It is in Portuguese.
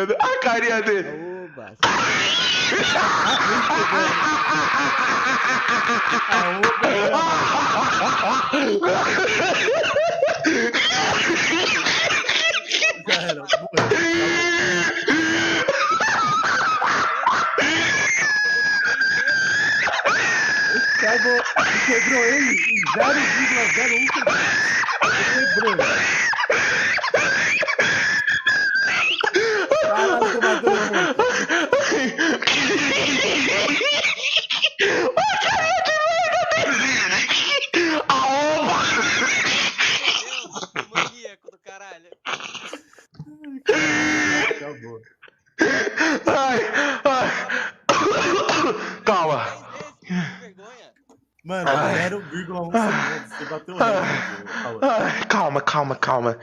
A carinha dele. Oba. Já era, morreu. Acabou. Quebrou ele em 0,01 segundos. Quebrou. Caralho, tô matando muito. Maníaco do caralho. Acabou. Ai. Calma. 10 vezes, que vergonha. Mano, 0,1 segundos. Você bateu o recorde. Calma.